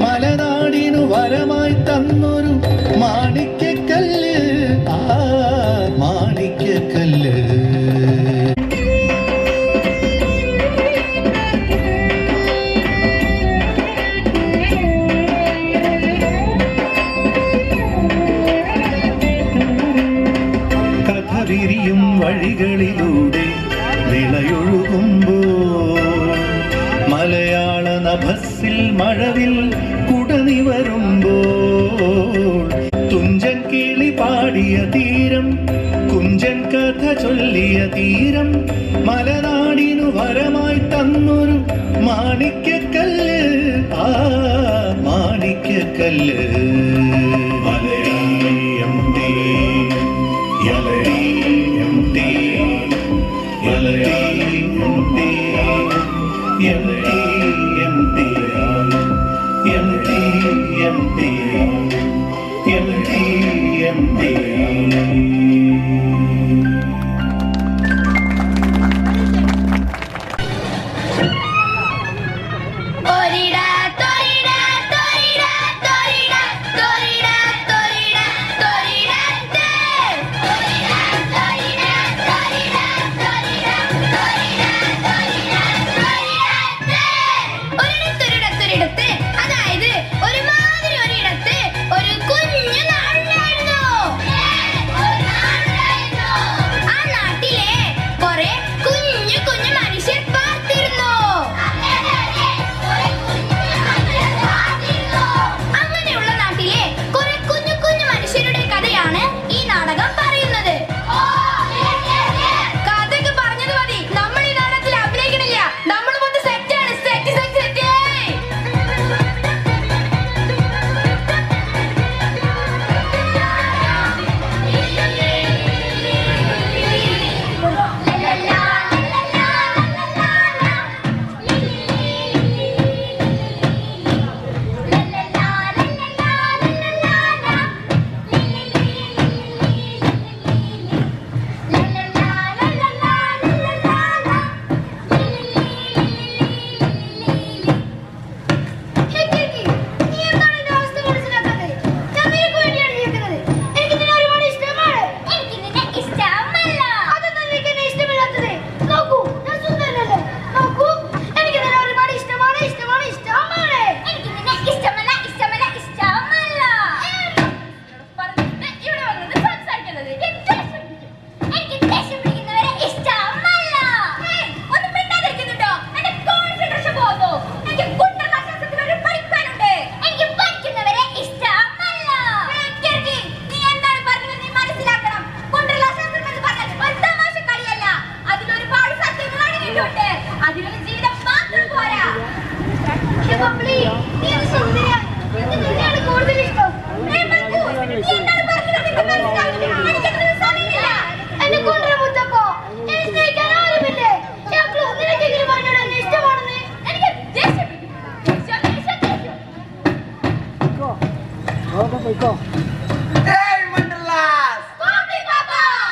മലനാടിനു വരമായി തന്നൊരു മാണിക്യക്കല്ല്, ആ മാണിക്യക്കല്ല്. കഥ വിരിയും വഴികളിലൂടെ വിളയൊഴുകുമ്പോൾ, മലയാള നഭസ്സിൽ മഴവിൽ കുടനിവരുമ്പോൾ, തുഞ്ചൻ കിളി പാടിയ തീരം, കുഞ്ചൻ കഥ ചൊല്ലിയ തീരം, മലനാടിനു വരമായി തന്നൊരു മാണിക്യക്കല്ല്, ആ മാണിക്യക്കല്ല്. മലയാളം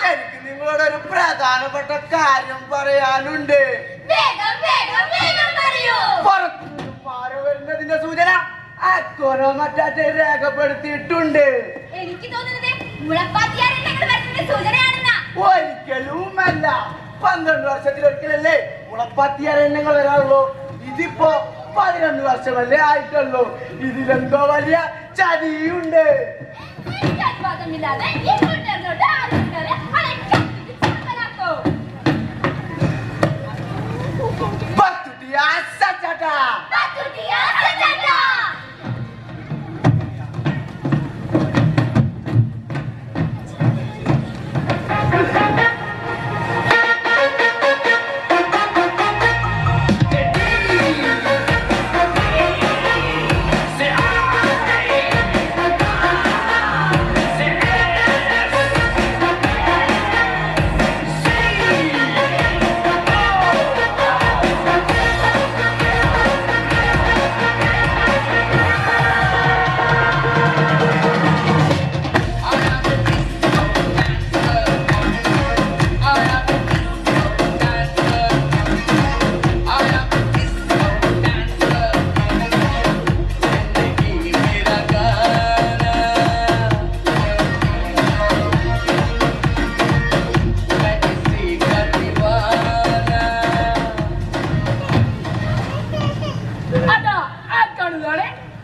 എനിക്ക് നിങ്ങളോടൊരു പ്രധാനപ്പെട്ട കാര്യം പറയാനുണ്ട്. വരുന്നതിന്റെ സൂചന അക്കോരോ മറ്റാറ്റെ രേഖപ്പെടുത്തിയിട്ടുണ്ട്. എനിക്ക് തോന്നുന്നത് ഒരിക്കലുമല്ല. 12 വർഷത്തിലൊരിക്കലല്ലേ മുളപ്പാത്തിയാരണ്യങ്ങൾ വരാറുള്ളൂ. ഇതിപ്പോ 11 വർഷമല്ലേ ആയിട്ടുള്ളൂ. ഇതിലെന്തോ വലിയ ചതിയുണ്ട്.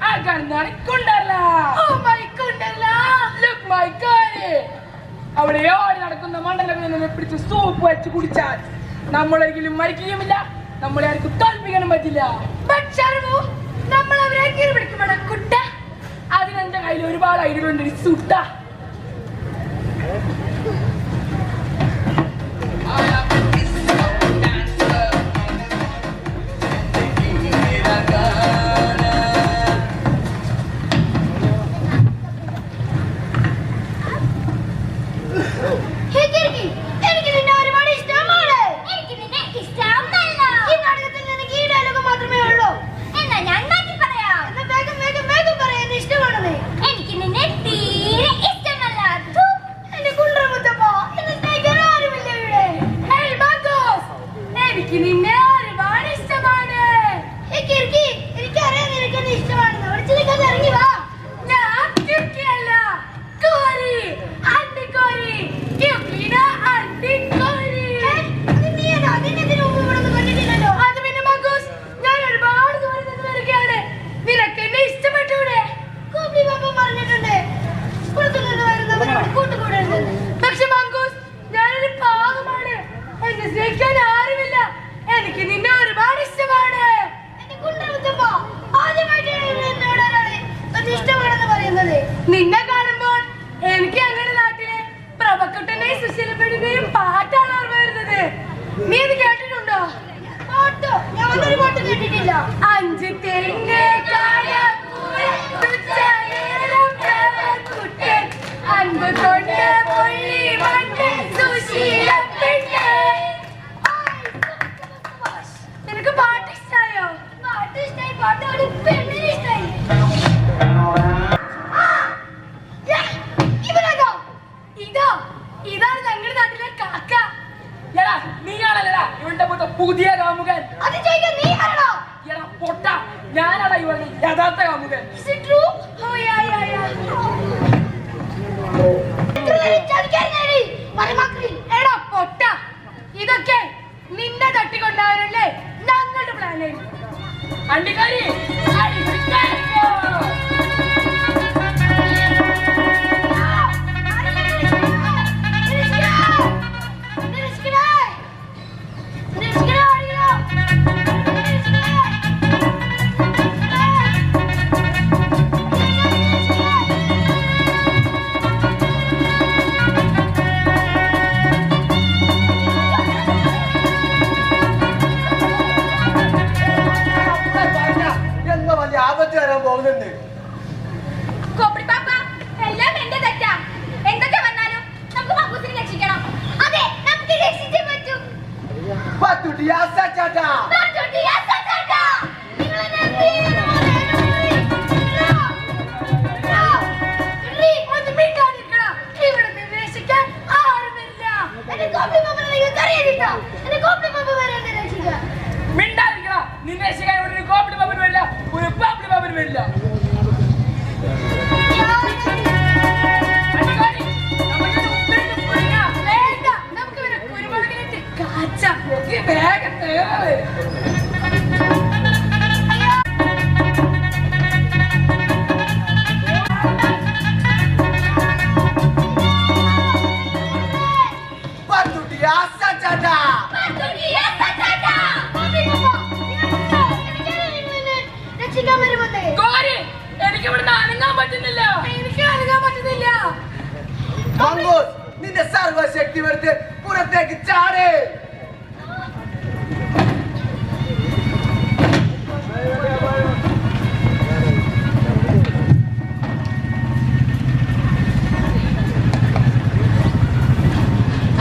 ആ കാണുന്നതാണ് കുണ്ടല. അവിടെ ഓടി നടക്കുന്ന മണ്ഡലം പിടിച്ച് സൂപ്പ് വെച്ച് കുടിച്ചാൽ നമ്മളൊരിക്കലും മരിക്കുകയുമില്ല, നമ്മളെ ആർക്കും തോൽപ്പിക്കാനും പറ്റില്ല. അതിനെന്റെ കയ്യിൽ ഒരുപാട് ഐഡിയകളുണ്ട്. സുട്ട നിന്നെ കാണുമ്പോൾ എനിക്ക് അങ്ങനെ നാട്ടിലെ പ്രഭക്കുട്ടനെ സുശീലപ്പെടുകയും പാട്ടാണ് ഓർമ്മ വരുന്നത്. നീ ഇത് കേട്ടിട്ടുണ്ടോ? പാട്ടോ? ഞാനൊരു പാട്ട് കേട്ടിട്ടില്ല. 5 തെങ്ങ് നിനക്ക് പാട്ട് ഇഷ്ടായോ? പാട്ട് ഇഷ്ടായി, പാട്ട് പെണ്ണിന് ഇഷ്ടായി. ഇതാണ് ഞങ്ങളുടെ നാട്ടിലെ കാക്ക. നീയാണല്ലടാ ഇവന്റെ പുതിയ കാമുകൻ. അത് ചോദിക്കാൻ നീ ആരാണോ? എടാ പൊട്ട, ഞാനാടാ ഇവരുടെ യഥാർത്ഥ കാമുകൻ. എടാ പൊട്ട, ഇതൊക്കെ നിന്നെ തട്ടിക്കൊണ്ടാവനല്ലേ ഞങ്ങളുടെ പ്ലാനായിരുന്നു. അണ്ടിക്കാരി നിന്റെ സർവശക്തി വെറുതെ പുറത്തേക്ക് ചാടേ.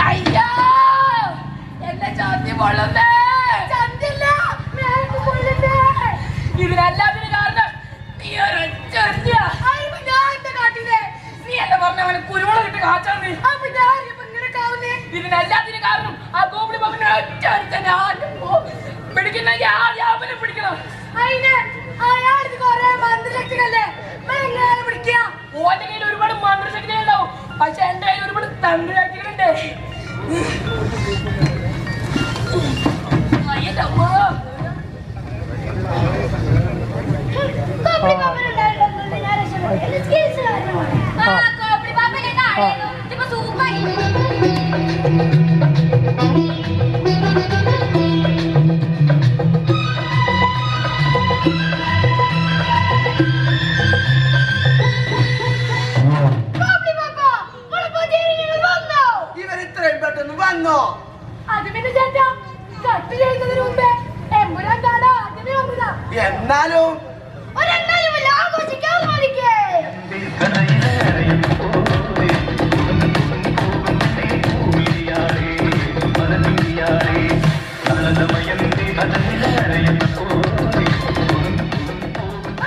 അയ്യോ എന്റെ ചോദ്യം പൊള്ളുന്നേ. ഇതിനെല്ലാത്തിനും കാരണം നീ ഒരൊറ്റ നീ അല്ല പറഞ്ഞവന് കുരുമുളക് ഇട്ട് കാച്ചാൻ. ഇതിനെല്ലാത്തിനും കാരണം ആ ഗോപിടി ബാബുവിനെ ഒറ്റ പിടിക്കുന്നെങ്കിൽ ആദ്യം അവനെ പിടിക്കണം. ഓന്റെ കയ്യിൽ ഒരുപാട് മന്ത്രശക്തികൾ ഉണ്ടാവും, പക്ഷെ എന്റെ കയ്യിൽ ഒരുപാട് തന്ത്രശക്തികളുണ്ട്. അയ്യമ്മ ഇവരിത്രയും പെട്ടെന്ന് വന്നോ? അത് പിന്നെ ചേട്ടാ കട്ട് ചെയ്യുന്നതിന് മുമ്പേ എമ്പുരാൻ കാണാ ആദ്യമേ വന്നതാ. എന്നാലും ആഘോഷിക്കാൻ മതിക്കേ.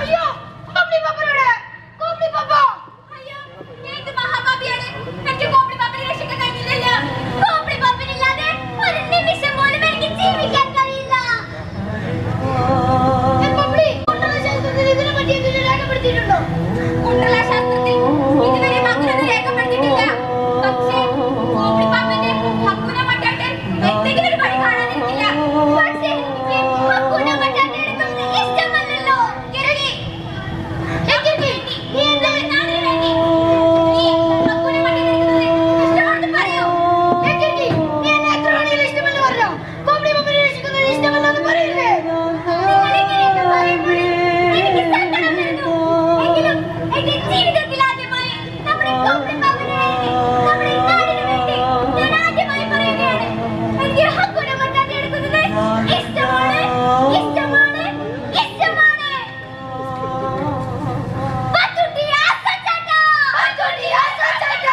അയ്യോ കോപ്ലി പാപ്പയുടെ കോപ്ലി പാപ്പ. അയ്യോ ഞാൻ ഇത് മഹാപാപിയാണ്. എനിക്ക് കോപ്ലി പാപ്പനെ രക്ഷിക്കാൻ കഴിയില്ലല്ലോ. കോപ്ലി പാപ്പനില്ലാതെ ഒരു നിമിഷം പോലും എനിക്ക് ജീവിക്കാൻ കഴിയില്ല. കോപ്ലി കുണ്ടലശാസ്ത്രത്തിൽ ഇതിനെ പറ്റി എന്തെങ്കിലും രേഖപ്പെടുത്തിയിട്ടുണ്ടോ? കുണ്ടലശാസ്ത്രത്തിൽ ഇതുവരെ മകുനത് രേഖപ്പെടുത്തിയിട്ടില്ല. പക്ഷേ കോപ്ലി പാപ്പന്റെ ഹക്കുന മറ്റാട്ടൻ എന്തെങ്കിലും ഒരു പണി കാണാനിരിക്കില്ല. പക്ഷേ എനിക്ക് ഹക്കുന മറ്റാട്ടൻ എടുക്കുന്നത് ഇഷ്ടമല്ലല്ലോ. കിരളി നീ എന്താ നാടിന് വേണ്ടി നീ ഹക്കുന മറ്റാട്ടൻ എടുക്കുന്നത് ഇഷ്ടമാണെന്ന് പറയൂ. നീ എന്നെ എത്ര മണിയിൽ ഇഷ്ടമല്ല പറഞ്ഞോ? കോപ്ലി പാപ്പനെ രക്ഷിക്കുന്നത് ഇഷ്ടമല്ലെന്ന് പറയില്ലേ? എനിക്ക് സങ്കടം വരുന്നു. എങ്കിലും എന്റെ ജീവിതത്തിൽ ആദ്യമായി നമ്മുടെ കോപ്ലി പാപ്പന് വേണ്ടി നമ്മുടെ നാടിന് വേണ്ടി ഞാൻ ആദ്യമായി പറയുകയാണ്, എനിക്ക് ഹക്കുന മറ്റാട്ടൻ എടുക്കുന്നത് ഇഷ്ടമാണ്, ഇഷ്ടമാണ്, ഇഷ്ടമാണ്. പത്തുട്ടി ആസച്ചാട്ട, പത്തുട്ടി ആസച്ചാട്ട.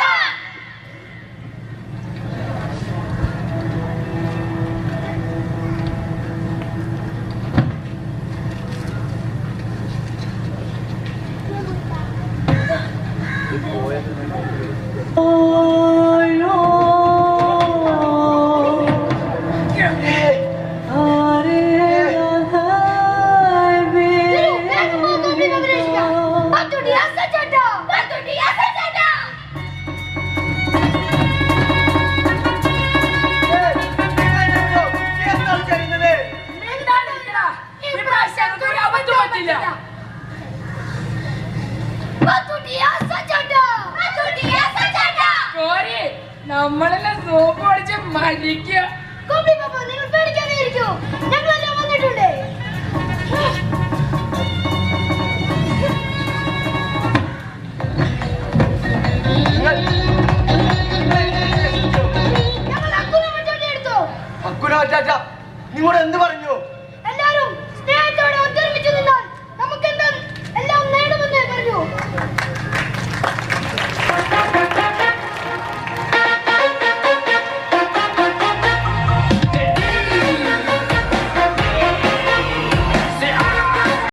നമ്മളെല്ലാം സോപ്പ് അടിച്ച് മരിക്കുക. കോപ്ലി പാപ്പ നിങ്ങൾ പേടിക്കാതെ ഇരിക്കൂ, ഞങ്ങളെല്ലാം വന്നിട്ടുണ്ട്.